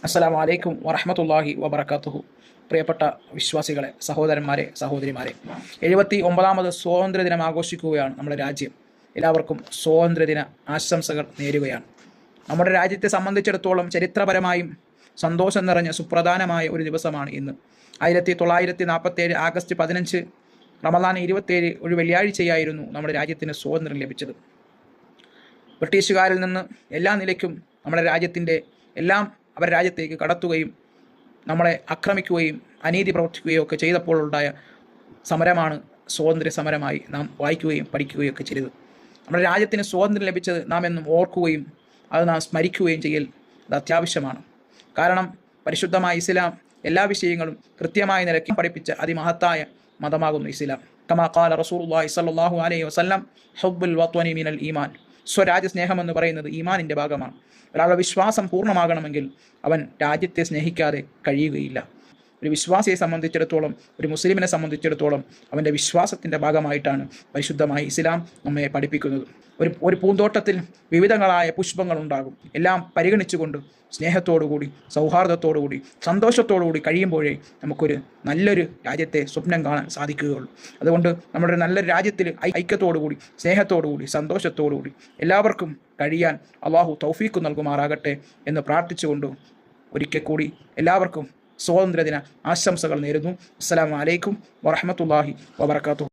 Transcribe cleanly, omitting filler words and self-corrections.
അസ്സലാമു അലൈക്കും വറഹ്മത്തുള്ളാഹി വബറകാതുഹു. പ്രിയപ്പെട്ട വിശ്വാസികളെ, സഹോദരന്മാരെ, സഹോദരിമാരെ, 79ാമത് സ്വാതന്ത്ര്യദിനം ആഘോഷിക്കുകയാണ് നമ്മുടെ രാജ്യം. എല്ലാവർക്കും സ്വാതന്ത്ര്യദിന ആശംസകൾ നേരുകയാണ്. നമ്മുടെ രാജ്യത്തെ സംബന്ധിച്ചിടത്തോളം ചരിത്രപരമായും സന്തോഷം നിറഞ്ഞ സുപ്രധാനമായ ഒരു ദിവസമാണ് ഇന്ന്. 1947 ആഗസ്റ്റ് 15 റമദാൻ 27 ഒരു വെള്ളിയാഴ്ചയായിരുന്നു നമ്മുടെ രാജ്യത്തിന് സ്വാതന്ത്ര്യം ലഭിച്ചത്. ബ്രിട്ടീഷുകാരിൽ നിന്ന് എല്ലാ നിലയ്ക്കും നമ്മുടെ രാജ്യത്തിൻ്റെ എല്ലാം അവരുടെ രാജ്യത്തേക്ക് കടത്തുകയും നമ്മളെ ആക്രമിക്കുകയും അനീതി പ്രവർത്തിക്കുകയും ഒക്കെ ചെയ്തപ്പോഴുണ്ടായ സമരമാണ് സ്വാതന്ത്ര്യ സമരമായി നാം വായിക്കുകയും പഠിക്കുകയും ഒക്കെ ചെയ്തത്. നമ്മുടെ രാജ്യത്തിന് സ്വാതന്ത്ര്യം ലഭിച്ചത് നാം എന്നും ഓർക്കുകയും അത് നാം സ്മരിക്കുകയും ചെയ്യൽ അത് അത്യാവശ്യമാണ്. കാരണം പരിശുദ്ധമായ ഇസ്ലാം എല്ലാ വിഷയങ്ങളും കൃത്യമായ നിലയ്ക്ക് പഠിപ്പിച്ച അതിമഹത്തായ മതമാകുന്നു ഇസ്ലാം. കമാ ഖാല റസൂലുള്ളാഹി സ്വല്ലല്ലാഹു അലൈഹി വസല്ലം ഹുബ്ബുൽ വത്വനി മിനൽ ഈമാൻ. സ്വരാജ്യ സ്നേഹം എന്ന് പറയുന്നത് ഈമാനിൻ്റെ ഭാഗമാണ്. ഒരാളുടെ വിശ്വാസം പൂർണ്ണമാകണമെങ്കിൽ അവൻ രാജ്യത്തെ സ്നേഹിക്കാതെ കഴിയുകയില്ല. ഒരു വിശ്വാസിയെ സംബന്ധിച്ചിടത്തോളം, ഒരു മുസ്ലിമിനെ സംബന്ധിച്ചിടത്തോളം അവൻ്റെ വിശ്വാസത്തിൻ്റെ ഭാഗമായിട്ടാണ് പരിശുദ്ധമായ ഇസ്ലാം നമ്മെ പഠിപ്പിക്കുന്നത്. ഒരു പൂന്തോട്ടത്തിൽ വിവിധങ്ങളായ പുഷ്പങ്ങളുണ്ടാകും. എല്ലാം പരിഗണിച്ചുകൊണ്ട് സ്നേഹത്തോടുകൂടി, സൗഹാർദ്ദത്തോടുകൂടി, സന്തോഷത്തോടുകൂടി കഴിയുമ്പോഴേ നമുക്കൊരു നല്ലൊരു രാജ്യത്തെ സ്വപ്നം കാണാൻ സാധിക്കുകയുള്ളൂ. അതുകൊണ്ട് നമ്മുടെ നല്ലൊരു രാജ്യത്തിൽ ഐക്യത്തോടുകൂടി, സ്നേഹത്തോടുകൂടി, സന്തോഷത്തോടുകൂടി എല്ലാവർക്കും കഴിയാൻ അള്ളാഹു തൗഫീഖ് നൽകുമാറാകട്ടെ എന്ന് പ്രാർത്ഥിച്ചുകൊണ്ട് ഒരിക്കൽ കൂടി എല്ലാവർക്കും സ്വാതന്ത്ര്യദിന ആശംസകൾ നേരുന്നു. അസ്സലാമു അലൈക്കും വറഹ്മത്തുള്ളാഹി വബറകാതുഹു.